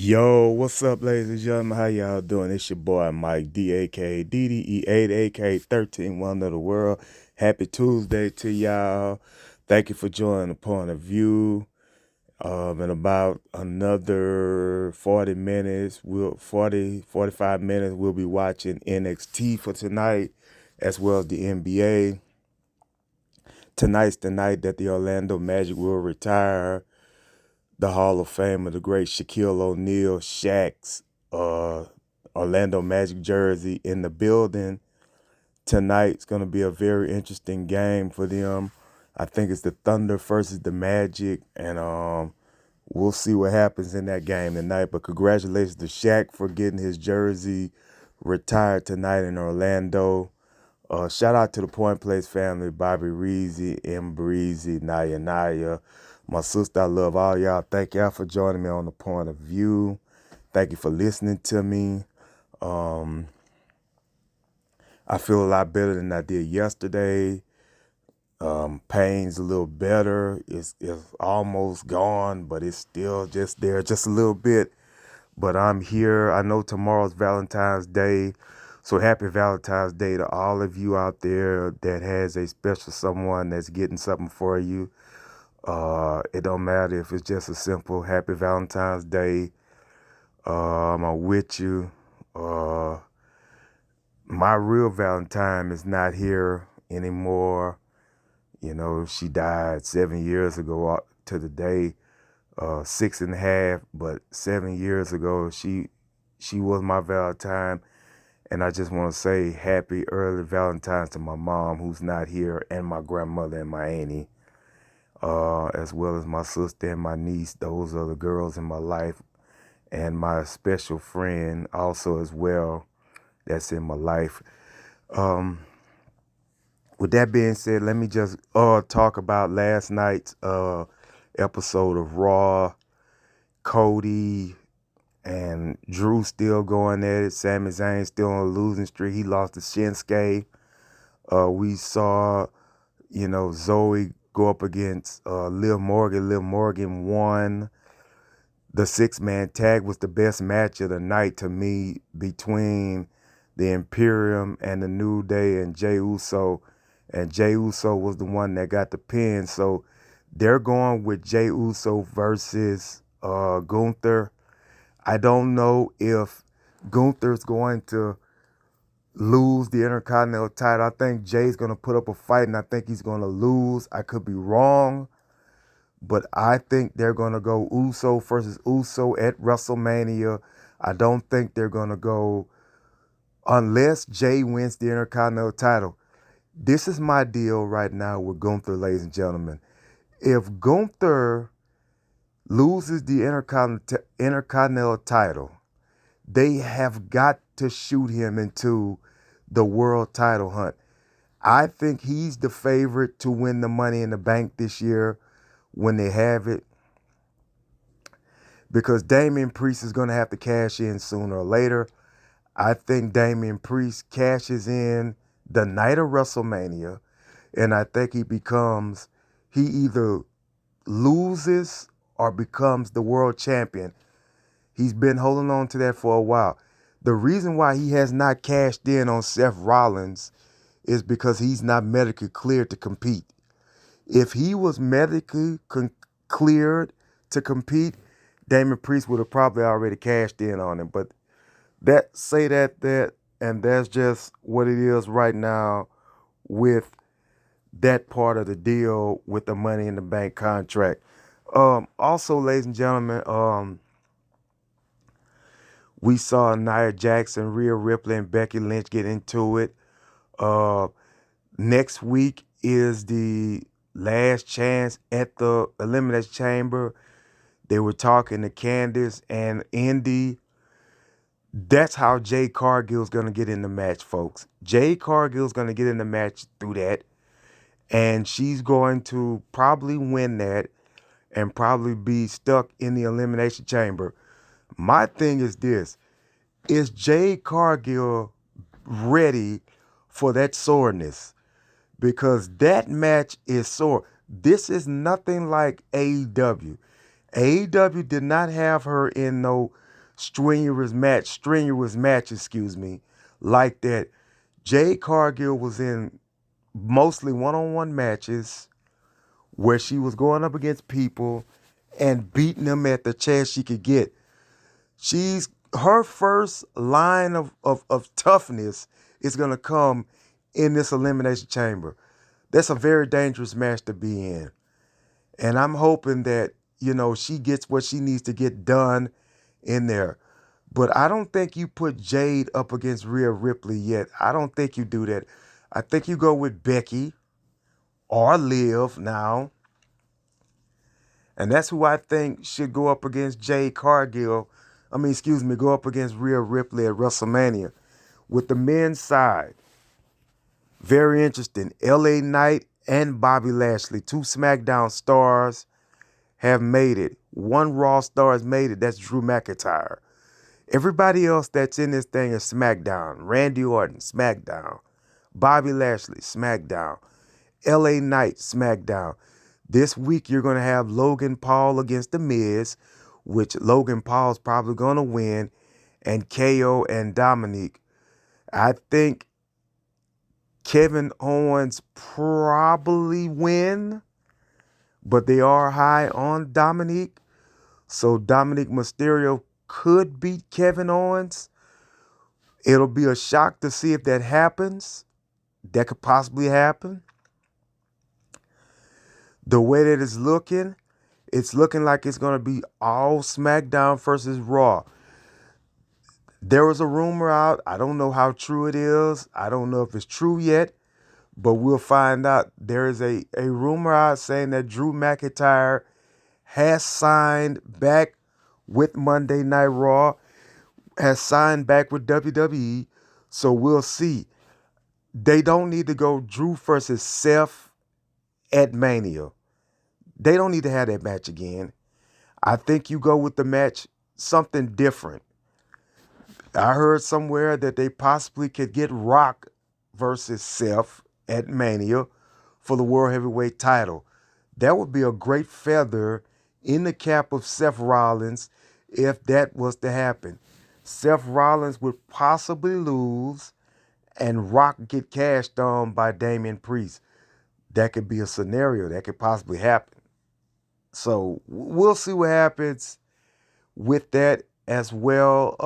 Yo, what's up, ladies and gentlemen? How y'all doing? It's your boy Mike D, aka DDE8, aka 13 Wonder of the World. Happy Tuesday to y'all. Thank you for joining the point of view. In about another 40 minutes, 45 minutes, we'll be watching NXT for tonight, as well as the NBA. Tonight's the night that the Orlando Magic will retire the Hall of Fame of the great Shaquille O'Neal, Shaq's uh, Orlando Magic jersey in the building. Tonight's going to be a very interesting game for them. I think it's the Thunder versus the Magic, and we'll see what happens in that game tonight. But congratulations to Shaq for getting his jersey retired tonight in Orlando. Shout out to the Point Place family, Bobby Reezy, M. Breezy, Naya. My sister, I love all y'all. Thank y'all for joining me on the point of view. Thank you for listening to me. I feel a lot better than I did yesterday. Pain's a little better. It's almost gone, but it's still just there, just a little bit. But I'm here. I know tomorrow's Valentine's Day. So happy Valentine's Day to all of you out there that has a special someone that's getting something for you. It don't matter if it's just a simple happy Valentine's Day. I'm with you. My real Valentine is not here anymore. You know, she died 7 years ago to the day, 6.5, but 7 years ago, she was my Valentine. And I just want to say happy early Valentine's to my mom, who's not here, and my grandmother and my auntie, as well as my sister and my niece. Those are the girls in my life, and my special friend also as well that's in my life. Um, with that being said, let me just talk about last night's episode of Raw. Cody and Drew still going at it. Sami Zayn still on a losing streak. He lost to Shinsuke. We saw, Zoe go up against Liv Morgan. Liv Morgan won. The six-man tag was the best match of the night to me between the Imperium and the New Day and Jey Uso. And Jey Uso was the one that got the pin. So they're going with Jey Uso versus Gunther. I don't know if Gunther's going to lose the Intercontinental title. I think Jay's going to put up a fight, and I think he's going to lose. I could be wrong, but I think they're going to go Uso versus Uso at WrestleMania. I don't think they're going to go unless Jay wins the Intercontinental title. This is my deal right now with Gunther, ladies and gentlemen. If Gunther loses the Intercontinental title, they have got to shoot him into the world title hunt. I think he's the favorite to win the Money in the Bank this year when they have it, because Damian Priest is going to have to cash in sooner or later. I think Damian Priest cashes in the night of WrestleMania, and I think he either loses or becomes the world champion. He's been holding on to that for a while. The reason why he has not cashed in on Seth Rollins is because he's not medically cleared to compete. If he was medically cleared to compete, Damian Priest would have probably already cashed in on him. But and that's just what it is right now with that part of the deal with the Money in the Bank contract. Also, ladies and gentlemen, we saw Nia Jackson, Rhea Ripley, and Becky Lynch get into it. Next week is the last chance at the Elimination Chamber. They were talking to Candice and Indy. That's how Jade Cargill's going to get in the match, folks. Jade Cargill's going to get in the match through that. And she's going to probably win that and probably be stuck in the Elimination Chamber. My thing is this. Is Jade Cargill ready for that soreness? Because that match is sore. This is nothing like AEW. AEW did not have her in no strenuous match, excuse me, like that. Jade Cargill was in mostly one-on-one matches where she was going up against people and beating them at the chance she could get. She's her first line of toughness is gonna come in this elimination chamber. That's a very dangerous match to be in. And I'm hoping that, she gets what she needs to get done in there. But I don't think you put Jade up against Rhea Ripley yet. I don't think you do that. I think you go with Becky or Liv now. And that's who I think should go up against Jade Cargill. Go up against Rhea Ripley at WrestleMania. With the men's side, very interesting. LA Knight and Bobby Lashley, two SmackDown stars, have made it. One Raw star has made it. That's Drew McIntyre. Everybody else that's in this thing is SmackDown. Randy Orton, SmackDown. Bobby Lashley, SmackDown. LA Knight, SmackDown. This week you're going to have Logan Paul against The Miz, which Logan Paul's probably going to win, and KO and Dominic. I think Kevin Owens probably win, but they are high on Dominic. So Dominic Mysterio could beat Kevin Owens. It'll be a shock to see if that happens. That could possibly happen. The way that it's looking like it's going to be all SmackDown versus Raw. There was a rumor out. I don't know how true it is. I don't know if it's true yet, but we'll find out. There is a rumor out saying that Drew McIntyre has signed back with Monday Night Raw, has signed back with WWE. So we'll see. They don't need to go Drew versus Seth at Mania. They don't need to have that match again. I think you go with the match, something different. I heard somewhere that they possibly could get Rock versus Seth at Mania for the World Heavyweight title. That would be a great feather in the cap of Seth Rollins if that was to happen. Seth Rollins would possibly lose and Rock get cashed on by Damian Priest. That could be a scenario that could possibly happen. So we'll see what happens with that as well.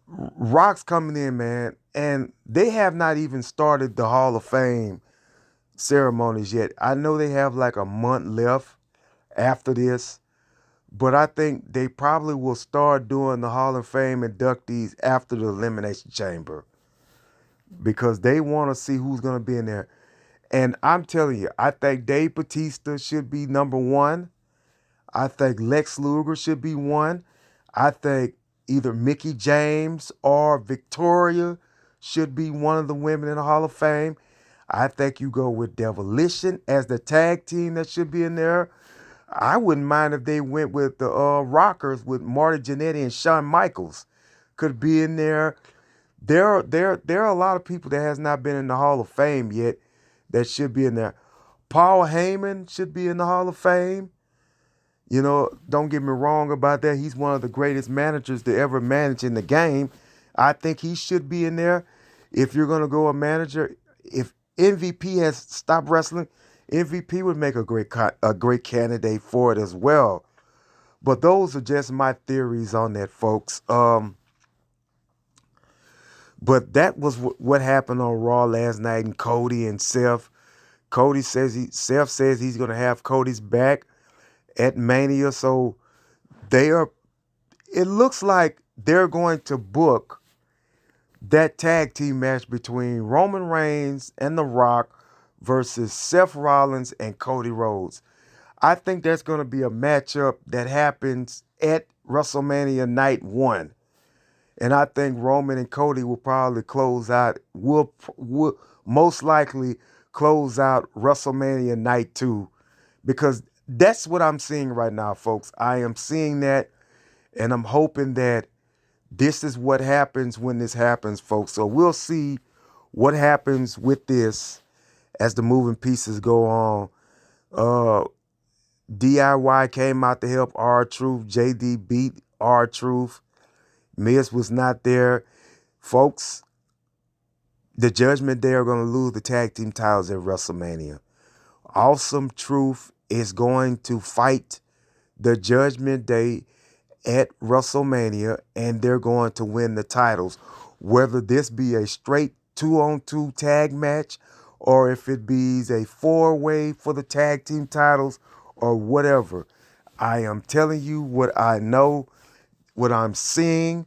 Rock's coming in, man, and they have not even started the Hall of Fame ceremonies yet. I know they have like a month left after this, but I think they probably will start doing the Hall of Fame inductees after the Elimination Chamber because they want to see who's going to be in there. And I'm telling you, I think Dave Bautista should be number one. I think Lex Luger should be one. I think either Mickie James or Victoria should be one of the women in the Hall of Fame. I think you go with Devolution as the tag team that should be in there. I wouldn't mind if they went with the Rockers with Marty Jannetty and Shawn Michaels. Could be in there. There are a lot of people that has not been in the Hall of Fame yet that should be in there. Paul Heyman should be in the Hall of Fame. Don't get me wrong about that. He's one of the greatest managers to ever manage in the game. I think he should be in there. If you're going to go a manager, if MVP has stopped wrestling, MVP would make a great candidate for it as well. But those are just my theories on that, folks. But that was what happened on Raw last night, and Cody and Seth. Seth says he's going to have Cody's back at Mania. So it looks like they're going to book that tag team match between Roman Reigns and The Rock versus Seth Rollins and Cody Rhodes. I think that's going to be a matchup that happens at WrestleMania Night 1. And I think Roman and Cody will probably will most likely close out WrestleMania Night 2, because that's what I'm seeing right now, folks. I am seeing that, and I'm hoping that this is what happens when this happens, folks. So we'll see what happens with this as the moving pieces go on. DIY came out to help R-Truth. JD beat R-Truth. Miz was not there. Folks, the Judgment Day are going to lose the tag team titles at WrestleMania. Awesome Truth is going to fight the Judgment Day at WrestleMania, and they're going to win the titles. Whether this be a straight 2-on-2 tag match or if it be a 4-way for the tag team titles or whatever. I am telling you what I know, what I'm seeing.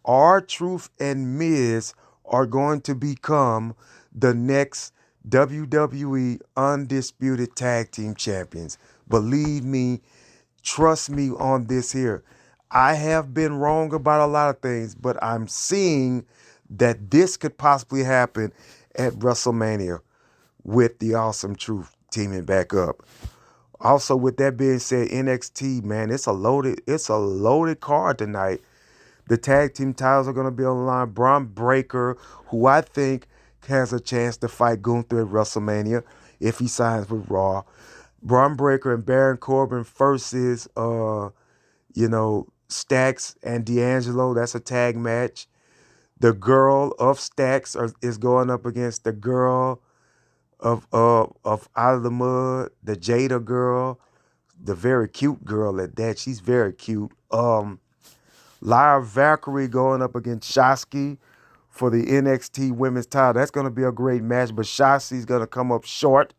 R-Truth and Miz are going to become the next WWE Undisputed Tag Team Champions. Believe me, trust me on this here. I have been wrong about a lot of things, but I'm seeing that this could possibly happen at WrestleMania with the Awesome Truth teaming back up. Also, with that being said, NXT, man, it's a loaded card tonight. The tag team titles are going to be on the line. Braun Breaker, who I think has a chance to fight Gunther at WrestleMania if he signs with Raw. Braun Breaker and Baron Corbin versus, Stacks and D'Angelo. That's a tag match. The girl of Stacks is going up against the girl of Out of the Mud, the Jada girl, the very cute girl at that. She's very cute. Lyra Valkyrie going up against Shotzi for the NXT Women's title. That's going to be a great match, but Shotzi's going to come up short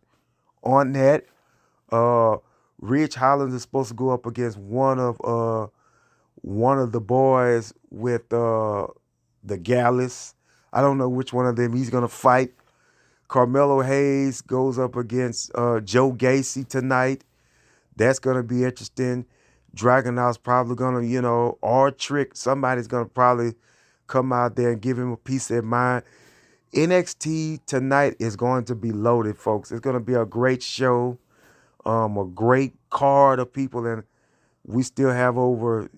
on that. Ridge Holland is supposed to go up against one of the boys with the Gallus. I don't know which one of them he's going to fight. Carmelo Hayes goes up against Joe Gacy tonight. That's going to be interesting. Dragunov's probably going to, or Trick, somebody's going to probably come out there and give him a piece of mind. NXT tonight is going to be loaded, folks. It's going to be a great show, a great card of people, and we still have over,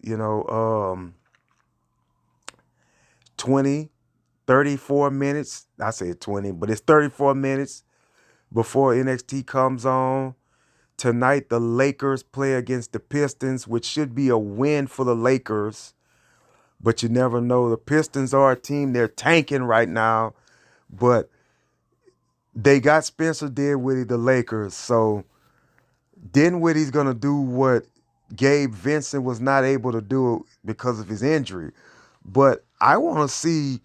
34 minutes. I say 20, but it's 34 minutes before NXT comes on. Tonight, the Lakers play against the Pistons, which should be a win for the Lakers. But you never know. The Pistons are a team. They're tanking right now. But they got Spencer Dinwiddie, the Lakers. So Dinwiddie's going to do what Gabe Vincent was not able to do because of his injury. But I want to see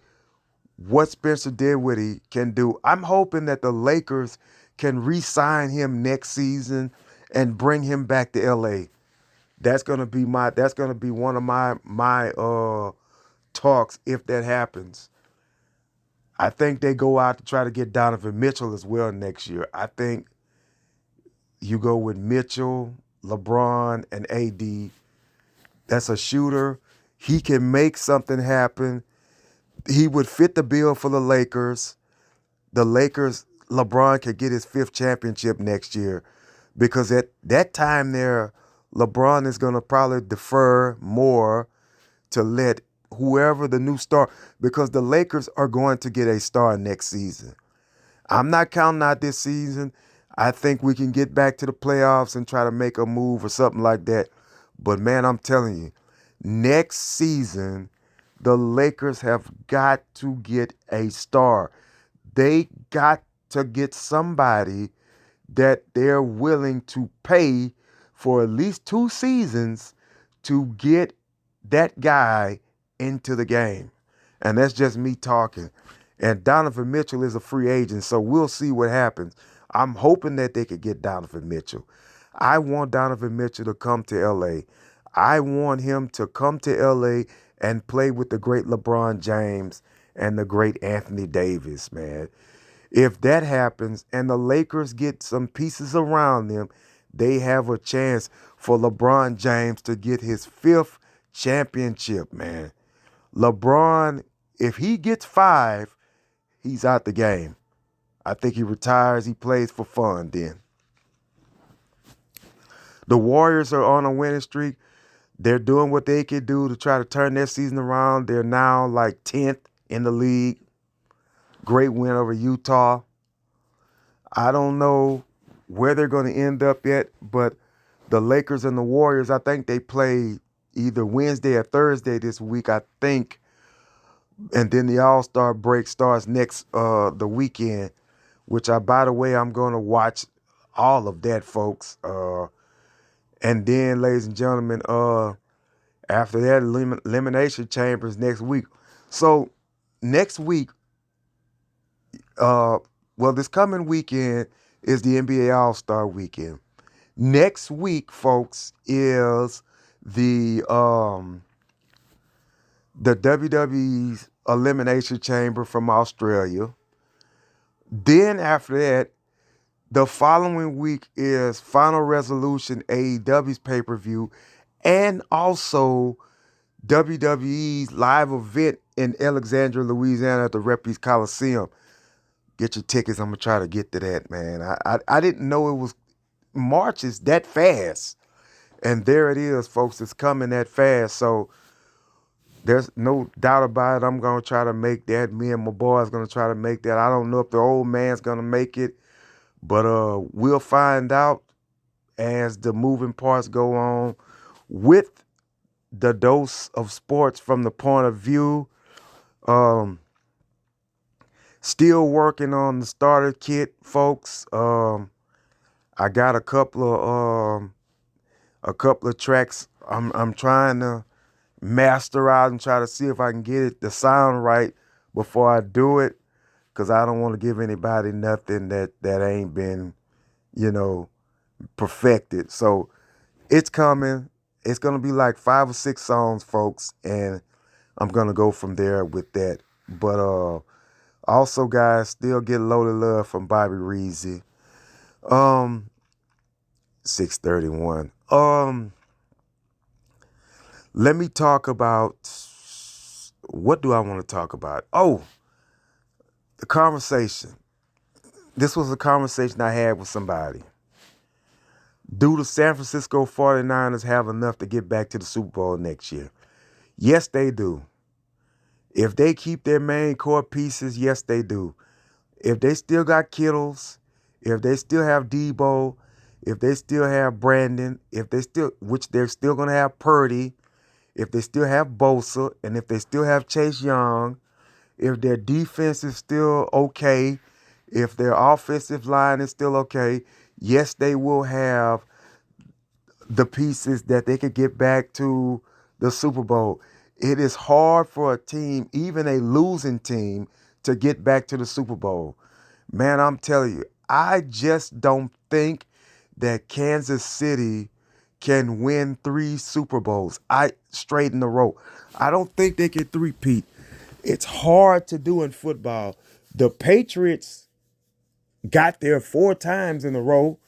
what Spencer Dinwiddie can do. I'm hoping that the Lakers can re-sign him next season and bring him back to LA. That's gonna be one of my talks if that happens. I think they go out to try to get Donovan Mitchell as well next year. I think you go with Mitchell, LeBron, and AD. That's a shooter. He can make something happen. He would fit the bill for the Lakers. The Lakers, LeBron could get his 5th championship next year because at that time there, LeBron is going to probably defer more to let whoever the new star, because the Lakers are going to get a star next season. I'm not counting out this season. I think we can get back to the playoffs and try to make a move or something like that. But, man, I'm telling you, next season, the Lakers have got to get a star. They got to get somebody that they're willing to pay for at least 2 seasons to get that guy into the game. And that's just me talking. And Donovan Mitchell is a free agent, so we'll see what happens. I'm hoping that they could get Donovan Mitchell. I want Donovan Mitchell to come to L.A. I want him to come to L.A. and play with the great LeBron James and the great Anthony Davis, man. If that happens and the Lakers get some pieces around them, they have a chance for LeBron James to get his 5th championship, man. LeBron, if he gets 5, he's out the game. I think he retires. He plays for fun then. The Warriors are on a winning streak. They're doing what they can do to try to turn their season around. They're now like 10th in the league. Great win over Utah. I don't know where they're going to end up yet, but the Lakers and the Warriors, I think they play either Wednesday or Thursday this week, I think. And then the All-Star break starts next the weekend, which by the way, I'm going to watch all of that, folks. And then, ladies and gentlemen, after that, Elimination Chambers next week. So next week, well, this coming weekend is the NBA All-Star weekend. Next week, folks, is the WWE's Elimination Chamber from Australia. Then after that, the following week is Final Resolution, AEW's pay-per-view, and also WWE's live event in Alexandria, Louisiana at the Reprise Coliseum. Get your tickets. I'm going to try to get to that, man. I didn't know it was March is that fast. And there it is, folks. It's coming that fast. So there's no doubt about it. I'm going to try to make that. Me and my boys going to try to make that. I don't know if the old man's going to make it, but we'll find out as the moving parts go on with the dose of sports from the point of view. Still working on the starter kit, folks. I got a couple of tracks I'm trying to master out and try to see if I can get it the sound right before I do it, because I don't want to give anybody nothing that ain't been, perfected. So it's coming. It's gonna be like 5 or 6 songs, folks, and I'm gonna go from there with that. But also, guys, still get Loaded Love from Bobby Reezy. 631. Let me talk about, what do I want to talk about? Oh, the conversation. This was a conversation I had with somebody. Do the San Francisco 49ers have enough to get back to the Super Bowl next year? Yes, they do. If they keep their main core pieces, yes, they do. If they still got Kittles, if they still have Debo, if they still have Brandon, which they're still going to have Purdy, if they still have Bosa, and if they still have Chase Young, if their defense is still okay, if their offensive line is still okay, yes, they will have the pieces that they could get back to the Super Bowl. It is hard for a team, even a losing team, to get back to the Super Bowl. Man, I'm telling you, I just don't think that Kansas City can win 3 Super Bowls straight in a row. I don't think they can three-peat. It's hard to do in football. The Patriots got there 4 times in a row,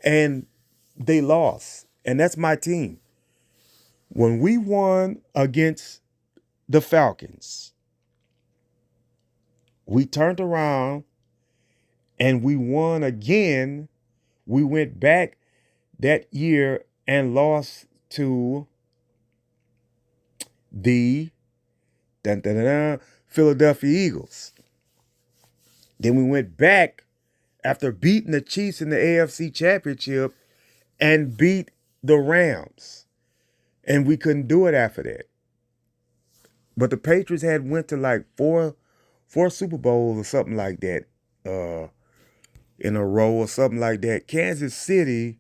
and they lost. And that's my team. When we won against the Falcons, we turned around and we won again. We went back that year and lost to the Philadelphia Eagles. Then we went back after beating the Chiefs in the AFC Championship and beat the Rams. And we couldn't do it after that. But the Patriots had went to like four Super Bowls or something like that in a row or something like that. Kansas City,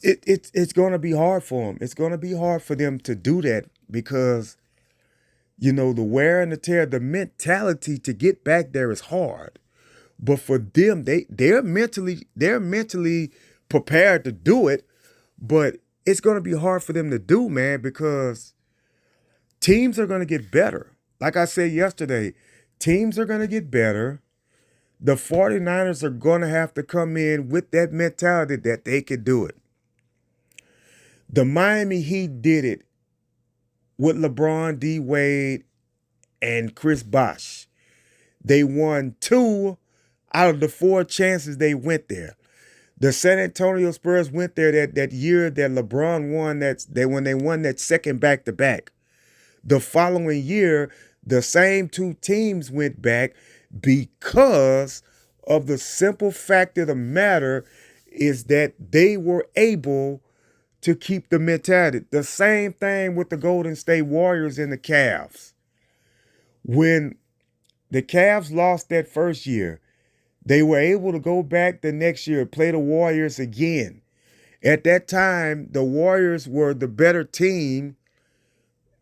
it's going to be hard for them. It's going to be hard for them to do that because, the wear and the tear, the mentality to get back there is hard. But for them, they're mentally prepared to do it, but it's going to be hard for them to do, man, because teams are going to get better. Like I said yesterday, teams are going to get better. The 49ers are going to have to come in with that mentality that they could do it. The Miami Heat did it with LeBron, D. Wade, and Chris Bosh. They won 2 out of the 4 chances they went there. The San Antonio Spurs went there that year that LeBron won when they won that second back-to-back. The following year, the same 2 teams went back because of the simple fact of the matter is that they were able to keep the mentality. The same thing with the Golden State Warriors and the Cavs. When the Cavs lost that first year, they were able to go back the next year, play the Warriors again. At that time, the Warriors were the better team,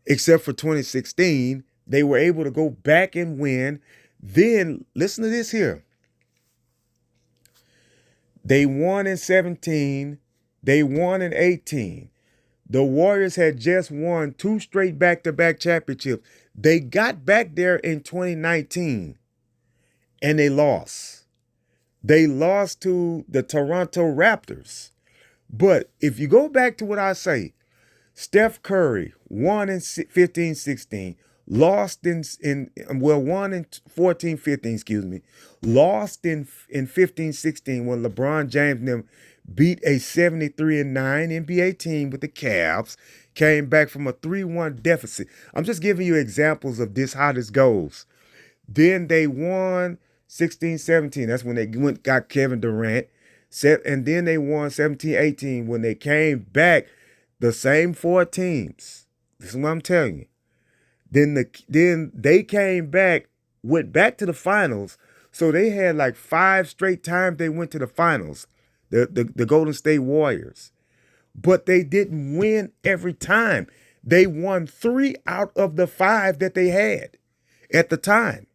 except for 2016. They were able to go back and win. Then, listen to this here. They won in 17. They won in 18. The Warriors had just won 2 straight back-to-back championships. They got back there in 2019, and they lost. They lost to the Toronto Raptors. But if you go back to what I say, Steph Curry won in 15-16, lost won in 14-15, excuse me, lost in 15-16 when LeBron James and them beat a 73-9 NBA team with the Cavs, came back from a 3-1 deficit. I'm just giving you examples of this, how this goes. Then they won 16-17. That's when they got Kevin Durant. And then they won 17-18 when they came back, the same 4 teams. This is what I'm telling you. Then they came back, went back to the finals. So they had like 5 straight times they went to the finals, the Golden State Warriors. But they didn't win every time. They won 3 out of the 5 that they had at the time.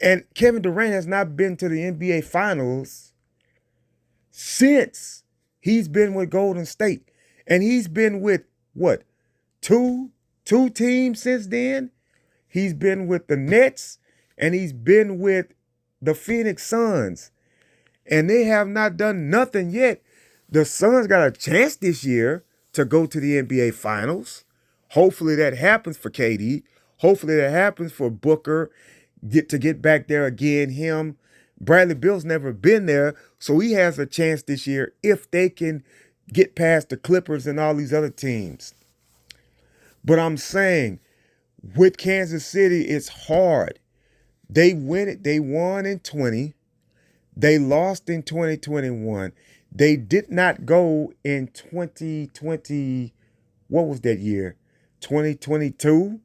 And Kevin Durant has not been to the NBA Finals since he's been with Golden State. And he's been with, what, two teams since then? He's been with the Nets and he's been with the Phoenix Suns. And they have not done nothing yet. The Suns got a chance this year to go to the NBA Finals. Hopefully that happens for KD. Hopefully that happens for Booker. Get back there again, him. Bradley Beal's never been there, so he has a chance this year if they can get past the Clippers and all these other teams. But I'm saying, with Kansas City, it's hard. They won in 20. They lost in 2021. They did not go in 2020. What was that year? 2022,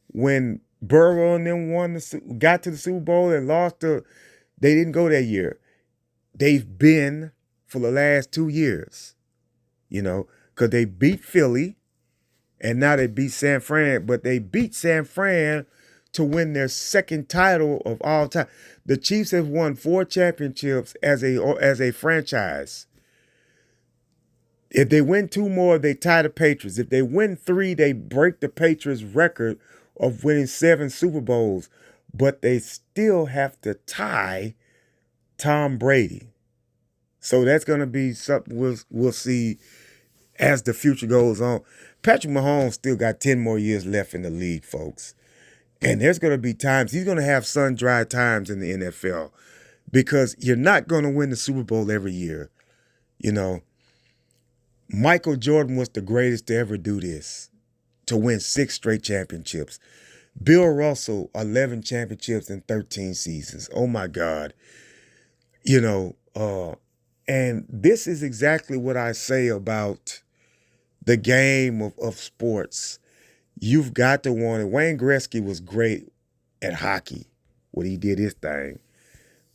when Burrow and them got to the Super Bowl and lost to. They didn't go that year. They've been for the last 2 years, because they beat Philly and now they beat San Fran, but they beat San Fran to win their 2nd title of all time. The Chiefs have won 4 championships as a franchise. If they win 2 more, they tie the Patriots. If they win 3, they break the Patriots record of winning 7 Super Bowls. But they still have to tie Tom Brady. So that's going to be something we'll see as the future goes on. Patrick Mahomes still got 10 more years left in the league, folks. And there's going to be times, he's going to have sun-dry times in the NFL, because you're not going to win the Super Bowl every year. Michael Jordan was the greatest to ever do this, to win 6 straight championships. Bill Russell, 11 championships in 13 seasons. Oh, my God. And this is exactly what I say about the game of sports. You've got to want it. Wayne Gretzky was great at hockey when he did his thing.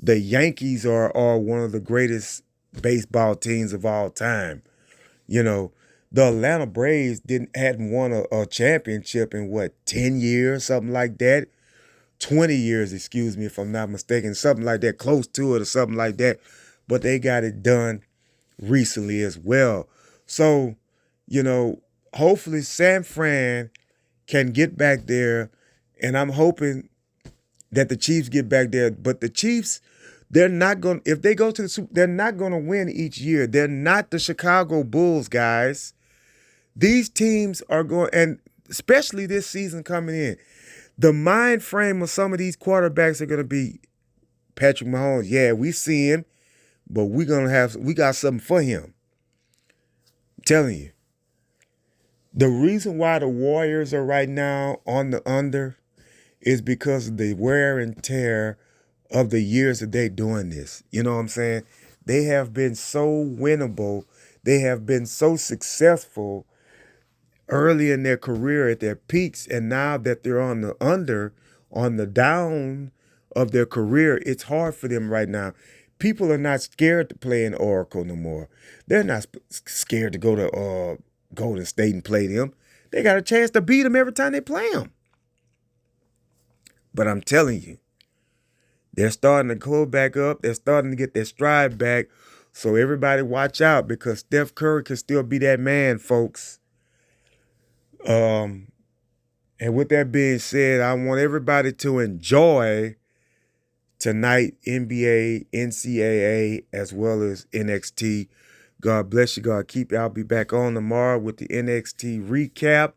The Yankees are one of the greatest baseball teams of all time. The Atlanta Braves hadn't won a championship in 10 years, something like that. 20 years, excuse me, if I'm not mistaken, something like that, close to it or something like that. But they got it done recently as well. So, hopefully San Fran can get back there, and I'm hoping that the Chiefs get back there. But the Chiefs, they're not going. If they go to the Super, they're not going to win each year. They're not the Chicago Bulls, guys. These teams are going, and especially this season coming in, the mind frame of some of these quarterbacks are going to be Patrick Mahomes. Yeah, we see him, but we got something for him. I'm telling you. The reason why the Warriors are right now on the under is because of the wear and tear of the years that they're doing this. You know what I'm saying? They have been so winnable. They have been so successful early in their career at their peaks, and now that they're on the down of their career, it's hard for them right now. People are not scared to play in Oracle no more. They're not scared to go to Golden State and play them. They got a chance to beat them every time they play them. But I'm telling you, they're starting to close back up. They're starting to get their stride back. So everybody watch out, because Steph Curry can still be that man, folks. And with that being said, I want everybody to enjoy tonight NBA, NCAA, as well as NXT. God bless you. God keep you. I'll be back on tomorrow with the NXT recap.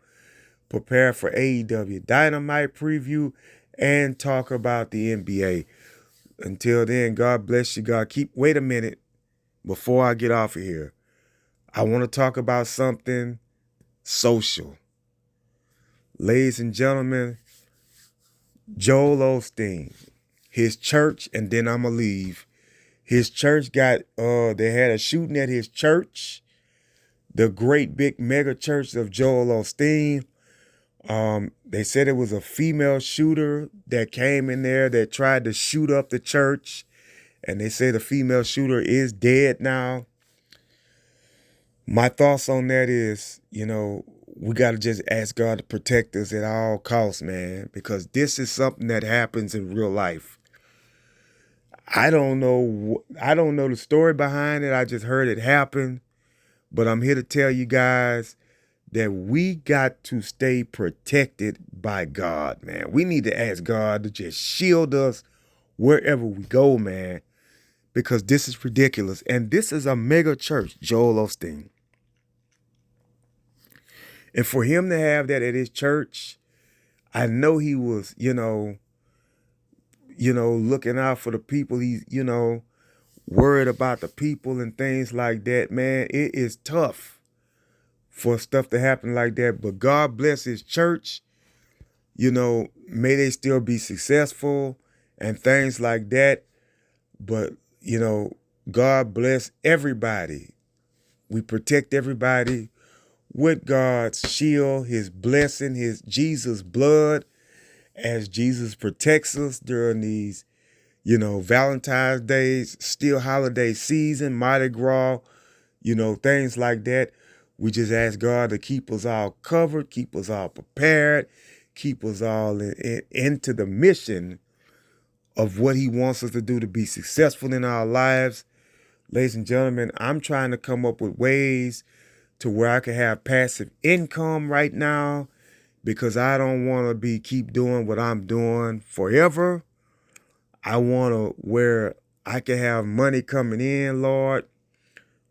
Prepare for AEW Dynamite preview and talk about the NBA. Until then, God bless you. God keep. Wait a minute. Before I get off of here, I want to talk about something social. Ladies and gentlemen, Joel Osteen, his church, and then I'm going to leave. His church got, they had a shooting at his church, the great big mega church of Joel Osteen. They said it was a female shooter that came in there that tried to shoot up the church. And they say the female shooter is dead now. My thoughts on that is, we got to just ask God to protect us at all costs, man, because this is something that happens in real life. I don't know the story behind it. I just heard it happen. But I'm here to tell you guys that we got to stay protected by God, man. We need to ask God to just shield us wherever we go, man, because this is ridiculous. And this is a mega church, Joel Osteen. And for him to have that at his church, I know he was, looking out for the people. He's, worried about the people and things like that, man. It is tough for stuff to happen like that. But God bless his church. May they still be successful and things like that. But, God bless everybody. We protect everybody with God's shield, his blessing, his Jesus blood, as Jesus protects us during these, Valentine's days, still holiday season, Mardi Gras, things like that. We just ask God to keep us all covered, keep us all prepared, keep us all into the mission of what he wants us to do to be successful in our lives. Ladies and gentlemen, I'm trying to come up with ways to where I can have passive income right now, because I don't want to keep doing what I'm doing forever. I want to where I can have money coming in, Lord,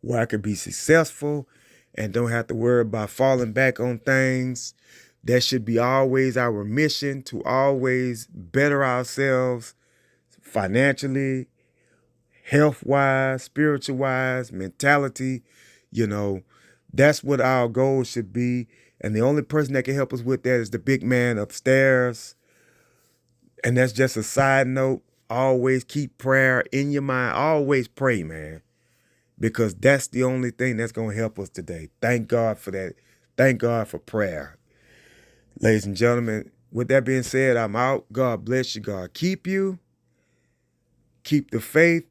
where I can be successful and don't have to worry about falling back on things. That should be always our mission, to always better ourselves financially, health-wise, spiritual-wise, mentality. That's what our goal should be. And the only person that can help us with that is the big man upstairs. And that's just a side note. Always keep prayer in your mind. Always pray, man, because that's the only thing that's going to help us today. Thank God for that. Thank God for prayer. Ladies and gentlemen, with that being said, I'm out. God bless you. God keep you. Keep the faith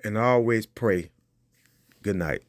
and always pray. Good night.